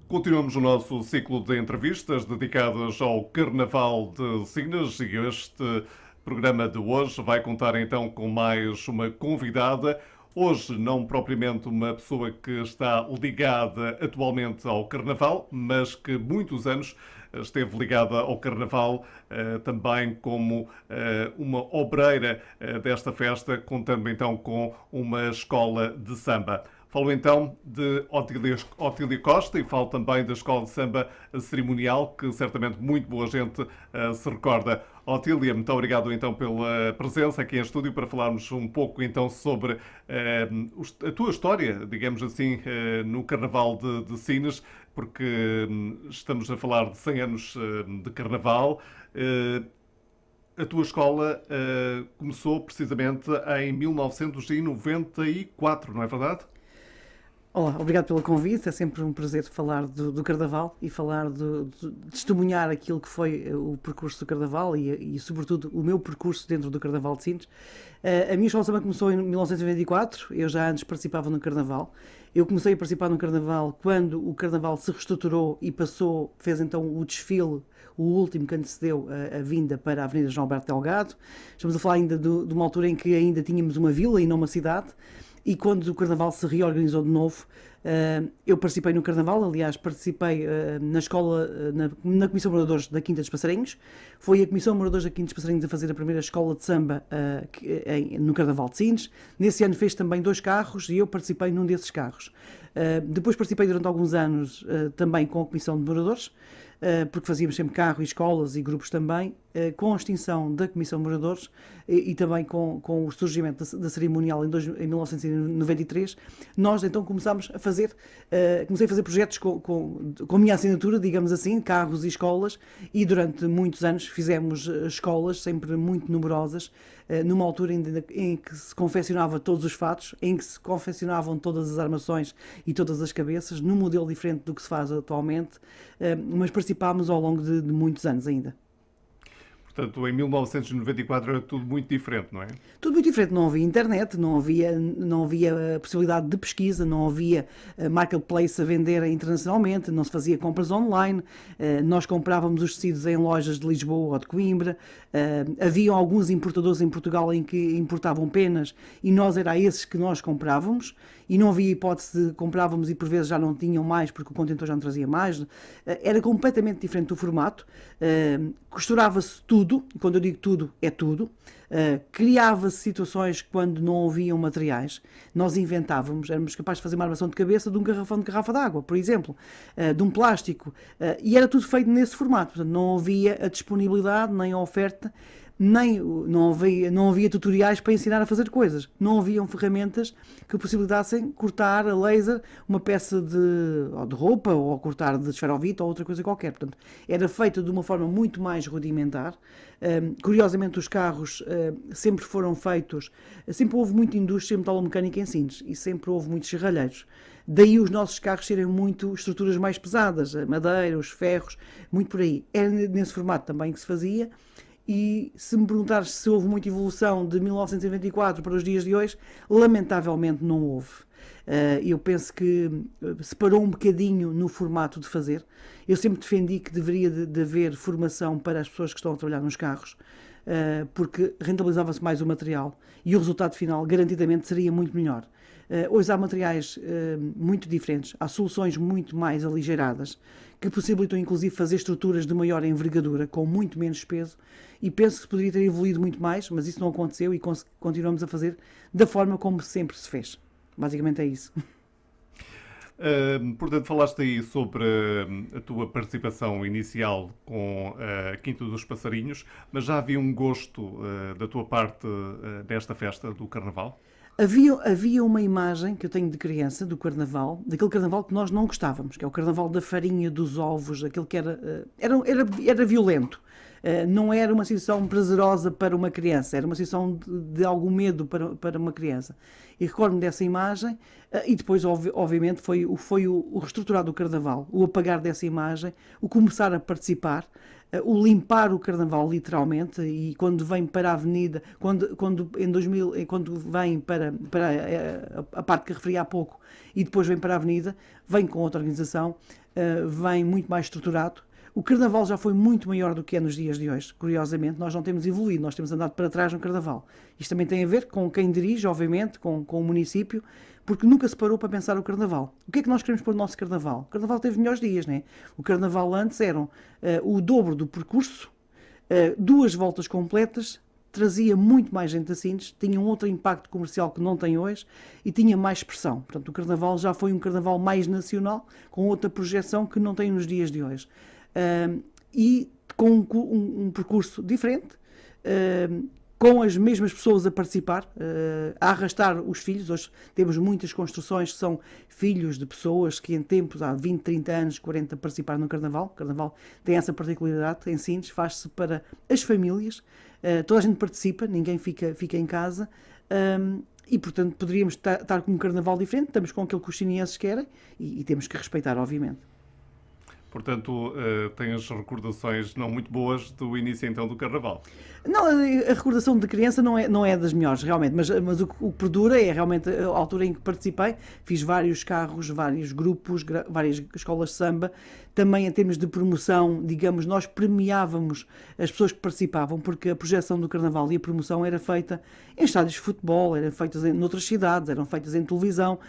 Continuamos o nosso ciclo de entrevistas dedicadas ao Carnaval de Sines e este programa de hoje vai contar então com mais uma convidada. Hoje, não propriamente uma pessoa que está ligada atualmente ao Carnaval, mas que muitos anos esteve ligada ao Carnaval também como uma obreira desta festa, contando então com uma escola de samba. Falo então de Otília Costa e falo também da Escola de Samba Cerimonial, que certamente muito boa gente se recorda. Otília, muito obrigado então pela presença aqui em estúdio para falarmos um pouco então sobre a tua história, digamos assim, no Carnaval de Sines, porque estamos a falar de 100 anos de Carnaval. A tua escola começou precisamente em 1994, não é verdade? Olá, obrigado pelo convite. É sempre um prazer falar do Carnaval e falar de testemunhar aquilo que foi o percurso do Carnaval e, sobretudo, o meu percurso dentro do Carnaval de Sines. A minha escola de samba começou em 1994, eu já antes participava no Carnaval. Eu comecei a participar no Carnaval quando o Carnaval se reestruturou e fez então o desfile, o último que antecedeu a vinda para a Avenida João Alberto Delgado. Estamos a falar ainda de uma altura em que ainda tínhamos uma vila e não uma cidade. E quando o Carnaval se reorganizou de novo, eu participei no Carnaval, aliás, participei na escola, na Comissão de Moradores da Quinta dos Passarinhos. Foi a Comissão de Moradores da Quinta dos Passarinhos a fazer a primeira escola de samba no Carnaval de Sines. Nesse ano fez também 2 carros e eu participei num desses carros. Depois participei durante alguns anos também com a Comissão de Moradores, porque fazíamos sempre carro e escolas e grupos também, com a extinção da Comissão de Moradores e também com o surgimento da cerimonial em 1993, nós então começámos a fazer, comecei a fazer projetos com a minha assinatura, digamos assim, carros e escolas, e durante muitos anos fizemos escolas sempre muito numerosas, numa altura em que se confeccionava todos os fatos, em que se confeccionavam todas as armações e todas as cabeças, num modelo diferente do que se faz atualmente, mas participámos ao longo de muitos anos ainda. Portanto, em 1994 era tudo muito diferente, não é? Tudo muito diferente, não havia internet, não havia a possibilidade de pesquisa, não havia marketplace a vender internacionalmente, não se fazia compras online, nós comprávamos os tecidos em lojas de Lisboa ou de Coimbra, havia alguns importadores em Portugal em que importavam penas e era a esses que nós comprávamos, e não havia hipótese de comprávamos e por vezes já não tinham mais porque o contentor já não trazia mais. Era completamente diferente do formato, costurava-se tudo, e quando eu digo tudo, é tudo. Criava-se situações quando não haviam materiais, nós inventávamos, éramos capazes de fazer uma armação de cabeça de um garrafão de garrafa de água, por exemplo, de um plástico, e era tudo feito nesse formato. Portanto, não havia a disponibilidade nem a oferta, não havia tutoriais para ensinar a fazer coisas, não haviam ferramentas que possibilitassem cortar a laser uma peça de roupa ou cortar de esferovite ou outra coisa qualquer. Portanto, era feito de uma forma muito mais rudimentar. Curiosamente, os carros sempre foram feitos, sempre houve muita indústria metalomecânica em Sines e sempre houve muitos serralheiros. Daí os nossos carros serem muito estruturas mais pesadas, a madeira, os ferros, muito por aí. Era nesse formato também que se fazia. E se me perguntares se houve muita evolução de 1994 para os dias de hoje, lamentavelmente não houve. Eu penso que se parou um bocadinho no formato de fazer. Eu sempre defendi que deveria de haver formação para as pessoas que estão a trabalhar nos carros, porque rentabilizava-se mais o material e o resultado final garantidamente seria muito melhor. Hoje há materiais muito diferentes, há soluções muito mais aligeiradas que possibilitam inclusive fazer estruturas de maior envergadura com muito menos peso, e penso que poderia ter evoluído muito mais, mas isso não aconteceu e continuamos a fazer da forma como sempre se fez. Basicamente é isso. Portanto, falaste aí sobre a tua participação inicial com a Quinta dos Passarinhos, mas já havia um gosto da tua parte nesta festa do Carnaval? Havia uma imagem que eu tenho de criança do Carnaval, daquele Carnaval que nós não gostávamos, que é o Carnaval da farinha, dos ovos, aquele que era violento. Não era uma situação prazerosa para uma criança, era uma situação de algum medo para uma criança. E recordo-me dessa imagem, e depois, obviamente, foi o reestruturar do Carnaval, o apagar dessa imagem, o começar a participar, o limpar o Carnaval, literalmente, e quando vem para a Avenida, quando vem para a parte que referi há pouco, e depois vem para a Avenida, vem com outra organização, vem muito mais estruturado. O Carnaval já foi muito maior do que é nos dias de hoje. Curiosamente, nós não temos evoluído, nós temos andado para trás no Carnaval. Isto também tem a ver com quem dirige, obviamente, com o município, porque nunca se parou para pensar o Carnaval. O que é que nós queremos para o nosso Carnaval? O Carnaval teve melhores dias, não é? O Carnaval antes eram o dobro do percurso, 2 voltas completas, trazia muito mais gente a Sines, tinha um outro impacto comercial que não tem hoje e tinha mais expressão. Portanto, o Carnaval já foi um Carnaval mais nacional, com outra projeção que não tem nos dias de hoje. E com um percurso diferente, com as mesmas pessoas a participar, a arrastar os filhos. Hoje temos muitas construções que são filhos de pessoas que em tempos, há 20, 30 anos, 40, participaram no Carnaval. O Carnaval tem essa particularidade, em Sines, faz-se para as famílias, toda a gente participa, ninguém fica em casa, e portanto poderíamos estar com um Carnaval diferente, estamos com aquilo que os chineses querem e temos que respeitar, obviamente. Portanto, tens recordações não muito boas do início então do Carnaval. Não, a recordação de criança não é das melhores, realmente, mas o que perdura é realmente a altura em que participei. Fiz vários carros, vários grupos, várias escolas de samba. Também em termos de promoção, digamos, nós premiávamos as pessoas que participavam, porque a projeção do Carnaval e a promoção era feita em estádios de futebol, eram feitas noutras cidades, eram feitas em televisão.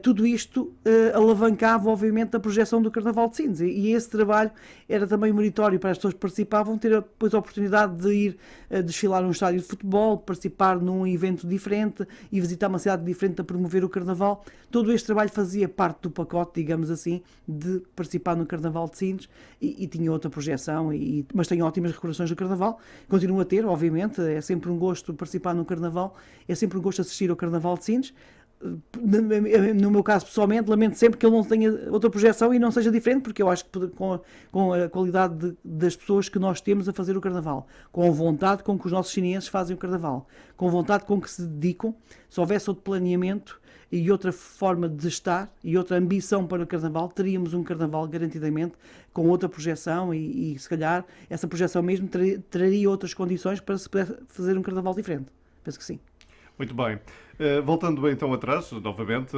Tudo isto alavancava, obviamente, a projeção do Carnaval de Sines. E esse trabalho era também meritório para as pessoas que participavam, ter depois a oportunidade de ir desfilar num estádio de futebol, participar num evento diferente e visitar uma cidade diferente a promover o Carnaval. Todo este trabalho fazia parte do pacote, digamos assim, de participar no Carnaval de Sines e tinha outra projeção, mas tenho ótimas recordações do Carnaval. Continuo a ter, obviamente, é sempre um gosto participar no Carnaval, é sempre um gosto assistir ao Carnaval de Sines. No meu caso, pessoalmente, lamento sempre que ele não tenha outra projeção e não seja diferente, porque eu acho que com a qualidade das pessoas que nós temos a fazer o Carnaval, com a vontade com que os nossos chineses fazem o Carnaval, com a vontade com que se dedicam, se houvesse outro planeamento e outra forma de estar e outra ambição para o Carnaval, teríamos um Carnaval garantidamente com outra projeção e se calhar essa projeção mesmo traria outras condições para se poder fazer um Carnaval diferente. Penso que sim. Muito bem. Voltando então atrás, novamente,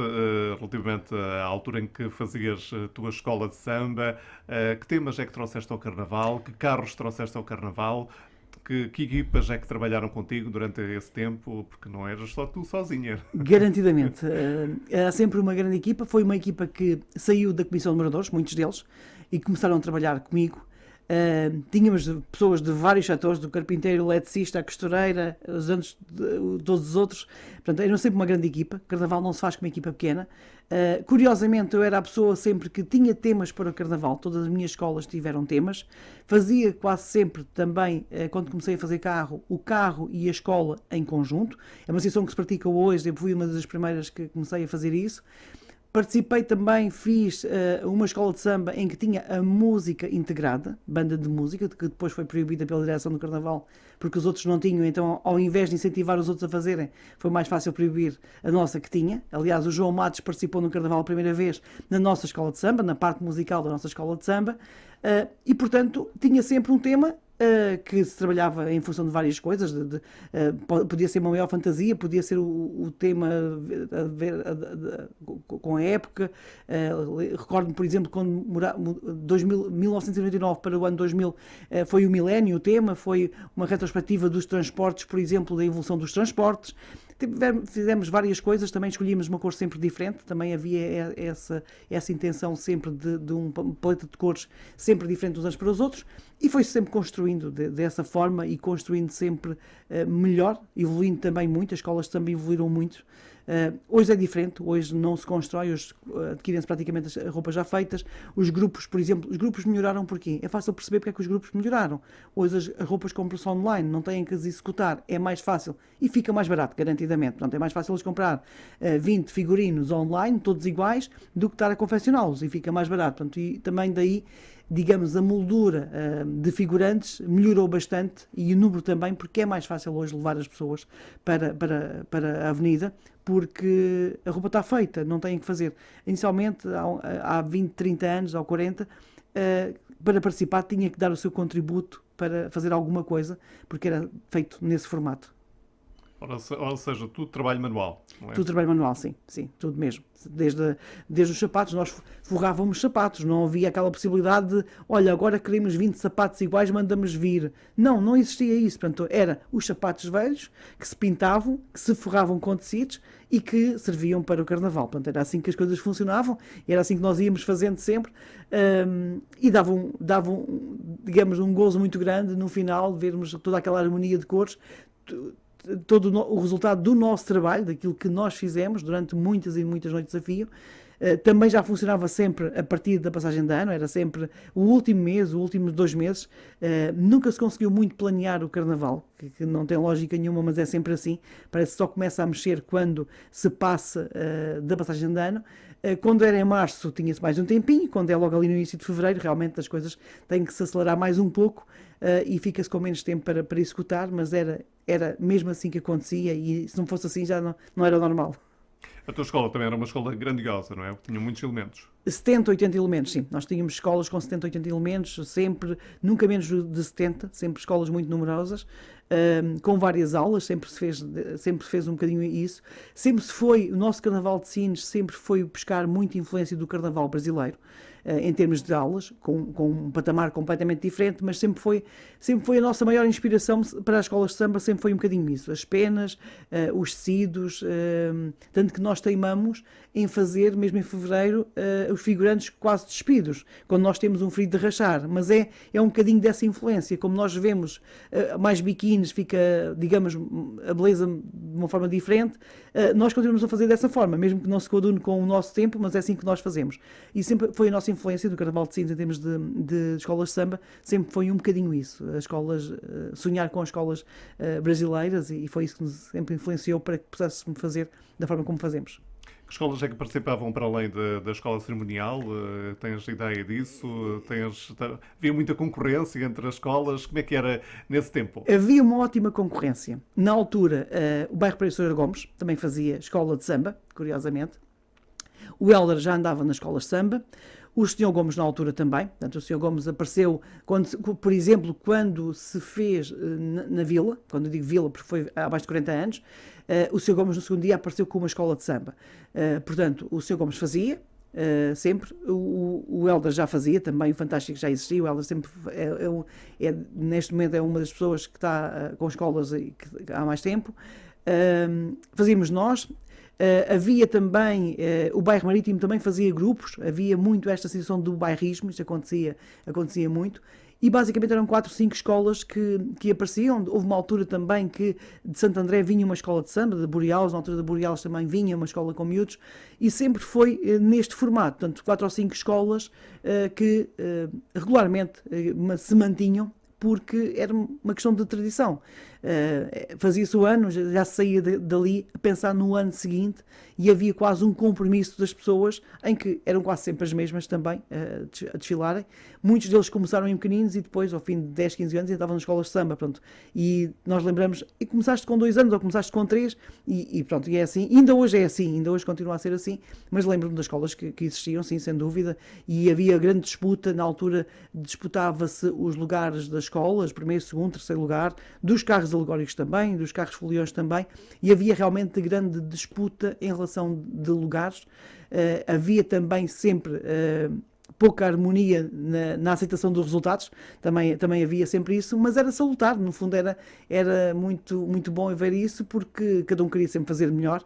relativamente à altura em que fazias a tua escola de samba, que temas é que trouxeste ao Carnaval? Que carros trouxeste ao Carnaval? Que equipas é que trabalharam contigo durante esse tempo? Porque não eras só tu sozinha. Garantidamente. Há sempre uma grande equipa. Foi uma equipa que saiu da Comissão de Moradores, muitos deles, e começaram a trabalhar comigo. Tínhamos pessoas de vários setores, do carpinteiro, eletricista, a costureira, todos os outros. Portanto, era sempre uma grande equipa. Carnaval não se faz com uma equipa pequena. Curiosamente, eu era a pessoa sempre que tinha temas para o Carnaval. Todas as minhas escolas tiveram temas. Fazia quase sempre também, quando comecei a fazer carro, o carro e a escola em conjunto. É uma situação que se pratica hoje. Eu fui uma das primeiras que comecei a fazer isso. Participei também, fiz uma escola de samba em que tinha a música integrada, banda de música, que depois foi proibida pela direção do Carnaval, porque os outros não tinham, então ao invés de incentivar os outros a fazerem, foi mais fácil proibir a nossa que tinha. Aliás, o João Matos participou no Carnaval a primeira vez na nossa escola de samba, na parte musical da nossa escola de samba, e portanto tinha sempre um tema que se trabalhava em função de várias coisas, podia ser uma maior fantasia, podia ser o tema com a época. Recordo-me, por exemplo, quando 1999 para o ano 2000 foi o milénio, o tema foi uma retrospectiva dos transportes, por exemplo, da evolução dos transportes. Fizemos várias coisas, também escolhíamos uma cor sempre diferente, também havia essa intenção sempre de uma paleta de cores sempre diferente dos anos para os outros, e foi sempre construindo dessa forma e construindo sempre melhor, evoluindo também muito. As escolas também evoluíram muito. Hoje é diferente, hoje não se constrói, hoje adquirem-se praticamente as roupas já feitas. Os grupos, por exemplo, os grupos melhoraram porquê? É fácil perceber porque é que os grupos melhoraram. Hoje as roupas compram-se online, não têm que as executar, é mais fácil e fica mais barato, garantidamente. Portanto, é mais fácil eles comprar 20 figurinos online, todos iguais, do que estar a confeccioná-los, e fica mais barato. Portanto, e também daí, digamos, a moldura de figurantes melhorou bastante, e o número também, porque é mais fácil hoje levar as pessoas para a avenida, porque a roupa está feita, não têm que fazer. Inicialmente, há 20, 30 anos, ou 40, para participar tinha que dar o seu contributo para fazer alguma coisa, porque era feito nesse formato. Ou seja, tudo trabalho manual, não é? Tudo trabalho manual, sim, sim, tudo mesmo. Desde os sapatos, nós forrávamos sapatos, não havia aquela possibilidade de, olha, agora queremos 20 sapatos iguais, mandamos vir. Não, não existia isso. Portanto, era os sapatos velhos que se pintavam, que se forravam com tecidos e que serviam para o carnaval. Portanto, era assim que as coisas funcionavam, era assim que nós íamos fazendo sempre, e davam, digamos, um gozo muito grande no final de vermos toda aquela harmonia de cores, todo o resultado do nosso trabalho, daquilo que nós fizemos durante muitas e muitas noites de desafio. Também já funcionava sempre a partir da passagem de ano, era sempre o último mês, os últimos 2 meses. Nunca se conseguiu muito planear o carnaval, que não tem lógica nenhuma, mas é sempre assim. Parece que só começa a mexer quando se passa da passagem de ano. Quando era em março tinha-se mais um tempinho, quando é logo ali no início de fevereiro, realmente as coisas têm que se acelerar mais um pouco, e fica-se com menos tempo para executar, mas era mesmo assim que acontecia, e se não fosse assim já não era normal. A tua escola também era uma escola grandiosa, não é? Tinha muitos elementos. 70, 80 elementos, sim. Nós tínhamos escolas com 70, 80 elementos, sempre, nunca menos de 70, sempre escolas muito numerosas, com várias aulas, sempre se fez um bocadinho isso. O nosso Carnaval de Sines sempre foi buscar muita influência do Carnaval brasileiro, em termos de aulas, com um patamar completamente diferente, mas sempre foi a nossa maior inspiração para as escolas de samba, sempre foi um bocadinho isso, as penas, os tecidos, tanto que nós teimamos em fazer, mesmo em fevereiro, os figurantes quase despidos, quando nós temos um frio de rachar, mas é um bocadinho dessa influência, como nós vemos mais biquínis, fica, digamos, a beleza de uma forma diferente, nós continuamos a fazer dessa forma, mesmo que não se coadune com o nosso tempo, mas é assim que nós fazemos. E sempre foi a nossa influência do Carnaval de Sines em termos de escolas de samba, sempre foi um bocadinho isso, as escolas, sonhar com as escolas brasileiras, e foi isso que nos sempre influenciou para que pudéssemos fazer da forma como fazemos. Que escolas é que participavam para além da escola cerimonial? Tens ideia disso? Havia muita concorrência entre as escolas? Como é que era nesse tempo? Havia uma ótima concorrência. Na altura, o bairro Pereira Gomes também fazia escola de samba, curiosamente. O Hélder já andava nas escolas de samba. O Sr. Gomes na altura também. Portanto, o Sr. Gomes apareceu, por exemplo, quando se fez na Vila, quando eu digo Vila porque foi há mais de 40 anos, o Sr. Gomes no segundo dia apareceu com uma escola de samba. Portanto, o Sr. Gomes fazia, sempre, o Hélder já fazia também, o Fantástico já existia, o Hélder sempre neste momento é uma das pessoas que está com escolas há mais tempo. Fazíamos nós. Havia também, o bairro Marítimo também fazia grupos, havia muito esta situação do bairrismo, isto acontecia muito, e basicamente eram 4, 5 escolas que apareciam. Houve uma altura também que de Santo André vinha uma escola de samba, de Borealis, na altura de Borealis também vinha uma escola com miúdos, e sempre foi neste formato, portanto 4 ou 5 escolas que regularmente se mantinham, porque era uma questão de tradição. Fazia-se o ano, já se saía dali a pensar no ano seguinte, e havia quase um compromisso das pessoas, em que eram quase sempre as mesmas também a desfilarem. Muitos deles começaram em pequeninos e depois, ao fim de 10, 15 anos, estavam nas escolas de samba. Pronto. E nós lembramos, e começaste com 2 anos ou começaste com 3, e pronto, e é assim. Ainda hoje é assim, ainda hoje continua a ser assim, mas lembro-me das escolas que existiam, sim, sem dúvida, e havia grande disputa. Na altura disputava-se os lugares das escolas, primeiro, segundo, terceiro lugar, dos carros alegóricos também, dos carros foliões também, e havia realmente grande disputa em relação de lugares. Havia também sempre pouca harmonia na aceitação dos resultados, também havia sempre isso, mas era salutar, no fundo era muito, muito bom ver isso, porque cada um queria sempre fazer melhor,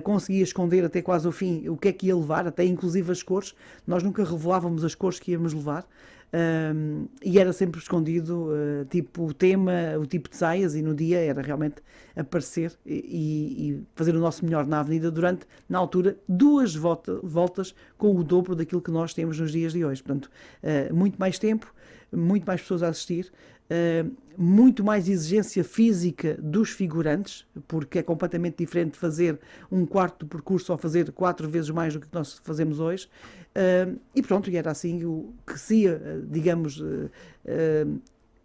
conseguia esconder até quase ao fim o que é que ia levar, até inclusive as cores. Nós nunca revelávamos as cores que íamos levar, e era sempre escondido, tipo o tema, o tipo de saias, e no dia era realmente aparecer e fazer o nosso melhor na avenida durante, na altura, 2 voltas com o dobro daquilo que nós temos nos dias de hoje. Portanto, muito mais tempo, muito mais pessoas a assistir, muito mais exigência física dos figurantes, porque é completamente diferente fazer um quarto do percurso ou fazer 4 vezes mais do que nós fazemos hoje. E pronto, e era assim que se ia, digamos,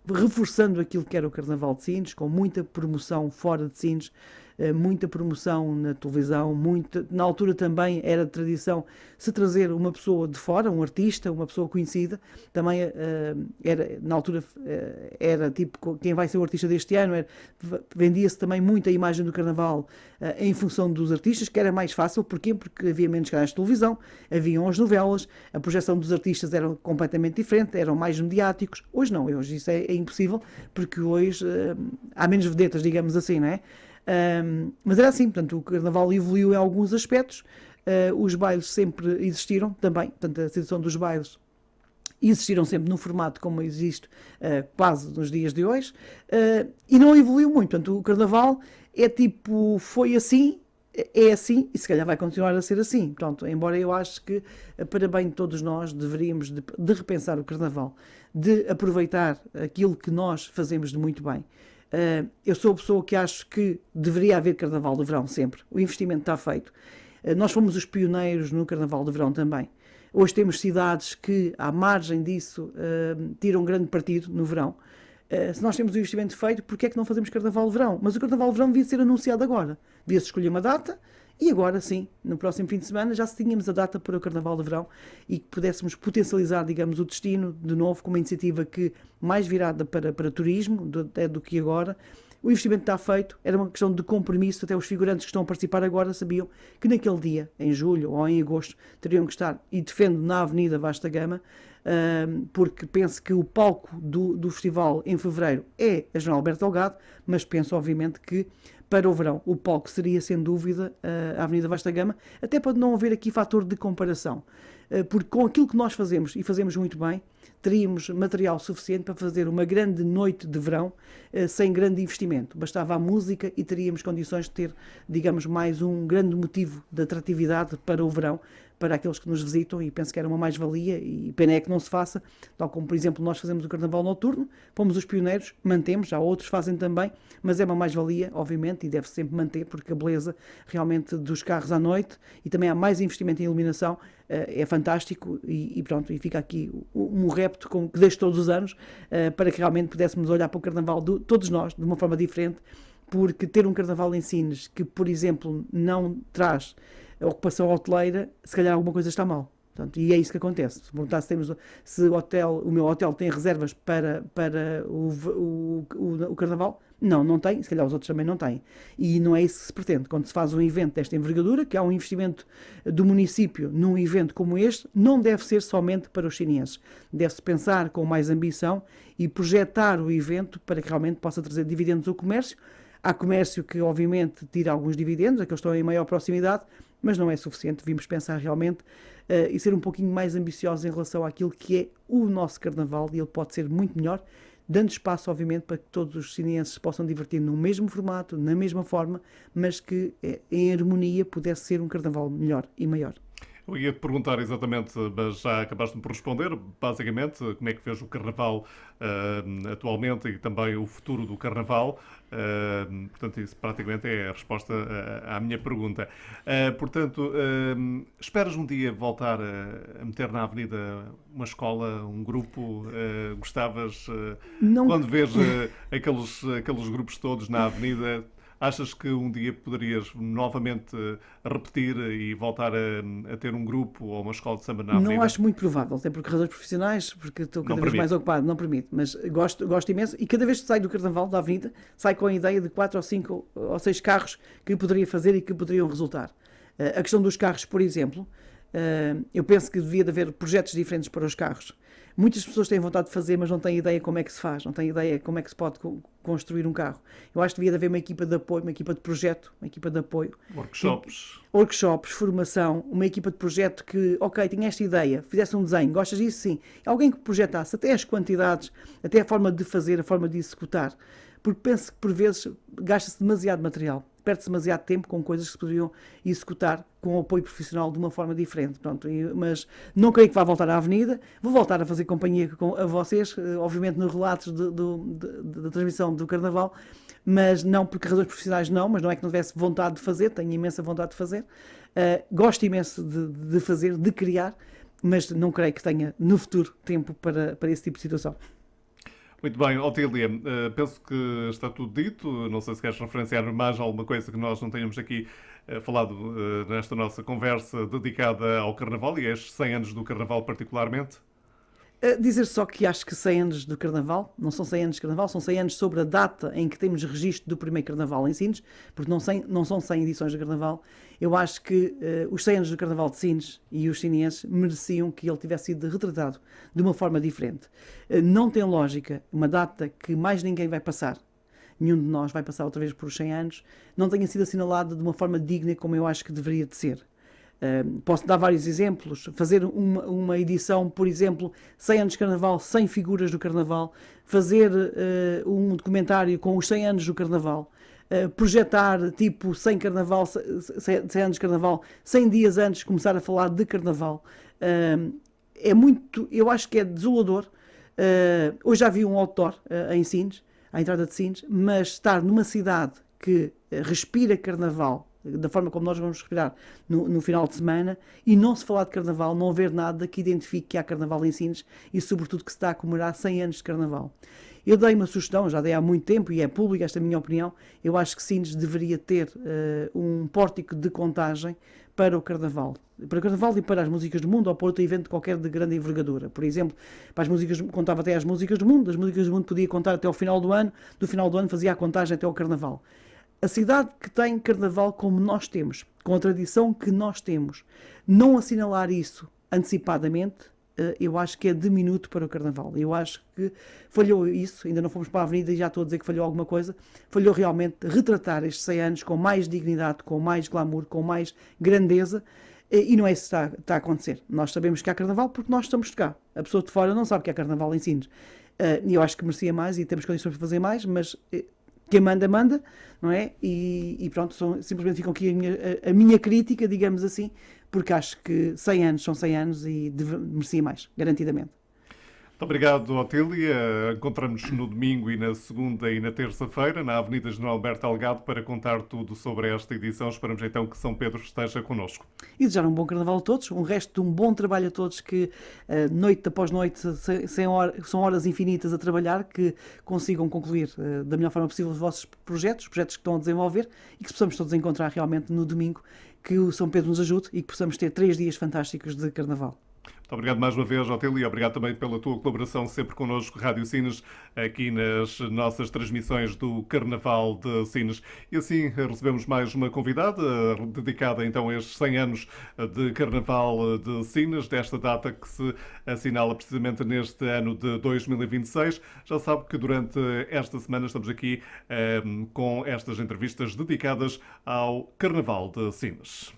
reforçando aquilo que era o Carnaval de Sines, com muita promoção fora de Sines, muita promoção na televisão, na altura também era de tradição se trazer uma pessoa de fora, um artista, uma pessoa conhecida, também na altura era tipo, quem vai ser o artista deste ano, vendia-se também muito a imagem do Carnaval em função dos artistas, que era mais fácil, porquê? Porque havia menos canais de televisão, haviam as novelas, a projeção dos artistas era completamente diferente, eram mais mediáticos. Hoje não, hoje isso é impossível, porque hoje há menos vedetas, digamos assim, não é? Mas era assim, portanto, o Carnaval evoluiu em alguns aspectos, os bailes sempre existiram também, portanto, a situação dos bailes existiram sempre no formato como existe quase nos dias de hoje, e não evoluiu muito. Portanto, o Carnaval é tipo, foi assim, é assim, e se calhar vai continuar a ser assim. Portanto, embora eu acho que, para bem de todos nós, deveríamos de repensar o Carnaval, de aproveitar aquilo que nós fazemos de muito bem. Eu sou a pessoa que acho que deveria haver Carnaval de Verão sempre. O investimento está feito. Nós fomos os pioneiros no Carnaval de Verão também. Hoje temos cidades que, à margem disso, tiram grande partido no verão. Se nós temos o investimento feito, porquê é que não fazemos Carnaval de Verão? Mas o Carnaval de Verão devia ser anunciado agora. Devia-se escolher uma data e agora sim, no próximo fim de semana, já se tínhamos a data para o Carnaval de Verão e que pudéssemos potencializar, digamos, o destino de novo com uma iniciativa que mais virada para turismo até do que agora. O investimento está feito, era uma questão de compromisso, até os figurantes que estão a participar agora sabiam que naquele dia, em julho ou em agosto, teriam que estar, e defendo, na Avenida Vasta Gama, porque penso que o palco do festival em fevereiro é a General Alberto Delgado, mas penso obviamente que para o verão o palco seria sem dúvida a Avenida Vasta Gama, até para não haver aqui fator de comparação, porque com aquilo que nós fazemos, e fazemos muito bem, teríamos material suficiente para fazer uma grande noite de verão sem grande investimento. Bastava a música e teríamos condições de ter, digamos, mais um grande motivo de atratividade para o verão, para aqueles que nos visitam, e penso que era uma mais-valia, e pena é que não se faça, tal como, por exemplo, nós fazemos o Carnaval Noturno, fomos os pioneiros, mantemos, já outros fazem também, mas é uma mais-valia, obviamente, e deve-se sempre manter, porque a beleza realmente dos carros à noite, e também há mais investimento em iluminação, é fantástico, e pronto, e fica aqui um repto que deixo todos os anos, para que realmente pudéssemos olhar para o Carnaval, todos nós, de uma forma diferente, porque ter um Carnaval em Sines que, por exemplo, não traz a ocupação hoteleira, se calhar alguma coisa está mal. Portanto, e é isso que acontece. Se perguntar se o meu hotel tem reservas para o Carnaval, não tem, se calhar os outros também não têm. E não é isso que se pretende. Quando se faz um evento desta envergadura, que há um investimento do município num evento como este, não deve ser somente para os chineses. Deve-se pensar com mais ambição e projetar o evento para que realmente possa trazer dividendos ao comércio. Há comércio que, obviamente, tira alguns dividendos, aqueles que estão em maior proximidade, mas não é suficiente. Devíamos pensar realmente e ser um pouquinho mais ambiciosos em relação àquilo que é o nosso Carnaval, e ele pode ser muito melhor, dando espaço, obviamente, para que todos os cineenses se possam divertir no mesmo formato, na mesma forma, mas que em harmonia pudesse ser um Carnaval melhor e maior. Eu ia-te perguntar exatamente, mas já acabaste por responder, basicamente, como é que vês o Carnaval atualmente e também o futuro do Carnaval. Portanto, isso praticamente é a resposta à minha pergunta. Portanto, esperas um dia voltar a meter na avenida uma escola, um grupo? Gostavas, Não. quando vês aqueles grupos todos na avenida, achas que um dia poderias novamente repetir e voltar a ter um grupo ou uma escola de samba na avenida? Não acho muito provável, até porque razões profissionais, porque estou cada vez mais ocupado, não permite, mas gosto imenso, e cada vez que saio do Carnaval da Avenida, saio com a ideia de 4 ou 5 ou 6 carros que poderia fazer e que poderiam resultar. A questão dos carros, por exemplo, eu penso que devia de haver projetos diferentes para os carros. Muitas pessoas têm vontade de fazer, mas não têm ideia como é que se faz, não têm ideia como é que se pode construir um carro. Eu acho que devia de haver uma equipa de apoio, uma equipa de projeto, uma equipa de apoio. Workshops, formação, uma equipa de projeto que, ok, tinha esta ideia, fizesse um desenho, gostas disso? Sim. Alguém que projetasse até as quantidades, até a forma de fazer, a forma de executar. Porque penso que, por vezes, gasta-se demasiado material, perde-se demasiado tempo com coisas que se poderiam executar com o apoio profissional de uma forma diferente. Pronto, mas não creio que vá voltar à Avenida. Vou voltar a fazer companhia a vocês, obviamente nos relatos da transmissão do Carnaval, mas não porque razões profissionais não, mas não é que não tivesse vontade de fazer, tenho imensa vontade de fazer. Gosto imenso de fazer, de criar, mas não creio que tenha no futuro tempo para esse tipo de situação. Muito bem, Otília, penso que está tudo dito. Não sei se queres referenciar mais alguma coisa que nós não tenhamos aqui falado nesta nossa conversa dedicada ao Carnaval e a estes 100 anos do Carnaval particularmente. Dizer só que acho que 100 anos do Carnaval, não são 100 anos de Carnaval, são 100 anos sobre a data em que temos registro do primeiro Carnaval em Sines, porque não são 100 edições de Carnaval. Eu acho que os 100 anos do Carnaval de Sines e os sinenses mereciam que ele tivesse sido retratado de uma forma diferente. Não tem lógica uma data que mais ninguém vai passar, nenhum de nós vai passar outra vez por os 100 anos, não tenha sido assinalada de uma forma digna como eu acho que deveria de ser. Posso dar vários exemplos, fazer uma edição, por exemplo, 100 anos de Carnaval, 100 figuras do Carnaval, fazer um documentário com os 100 anos do Carnaval, projetar tipo 100 Carnaval, 100 anos de Carnaval, 100 dias antes de começar a falar de Carnaval. É muito, eu acho que é desolador. Hoje já vi um outdoor em Sines, à entrada de Sines, mas estar numa cidade que respira Carnaval, da forma como nós vamos respirar no final de semana, e não se falar de Carnaval, não haver nada que identifique que há Carnaval em Sines e sobretudo que se está a comemorar 100 anos de Carnaval. Eu dei uma sugestão, já dei há muito tempo e é pública esta minha opinião, eu acho que Sines deveria ter um pórtico de contagem para o Carnaval. Para o Carnaval e para as músicas do mundo ou para outro evento qualquer de grande envergadura. Por exemplo, para as músicas, contava até as músicas do mundo, das músicas do mundo podia contar até ao final do final do ano fazia a contagem até ao Carnaval. A cidade que tem Carnaval como nós temos, com a tradição que nós temos, não assinalar isso antecipadamente, eu acho que é diminuto para o Carnaval. Eu acho que falhou isso, ainda não fomos para a Avenida e já estou a dizer que falhou alguma coisa, falhou realmente retratar estes 100 anos com mais dignidade, com mais glamour, com mais grandeza, e não é isso que está a acontecer. Nós sabemos que há Carnaval porque nós estamos de cá. A pessoa de fora não sabe que há Carnaval em Sines. E eu acho que merecia mais e temos condições para fazer mais, mas quem manda, manda, não é? E pronto, simplesmente ficam aqui a minha crítica, digamos assim, porque acho que 100 anos são 100 anos e merecia mais, garantidamente. Muito obrigado, Otília. Encontramos-nos no domingo e na segunda e na terça-feira na Avenida General Alberto Delgado para contar tudo sobre esta edição. Esperamos então que São Pedro esteja connosco. E desejar um bom Carnaval a todos, um resto de um bom trabalho a todos, que noite após noite são horas infinitas a trabalhar, que consigam concluir da melhor forma possível os vossos projetos, os projetos que estão a desenvolver e que possamos todos encontrar realmente no domingo, que o São Pedro nos ajude e que possamos ter 3 dias fantásticos de Carnaval. Muito obrigado mais uma vez, Otília, e obrigado também pela tua colaboração sempre connosco, Rádio Sines, aqui nas nossas transmissões do Carnaval de Sines. E assim recebemos mais uma convidada, dedicada então a estes 100 anos de Carnaval de Sines, desta data que se assinala precisamente neste ano de 2026. Já sabe que durante esta semana estamos aqui com estas entrevistas dedicadas ao Carnaval de Sines.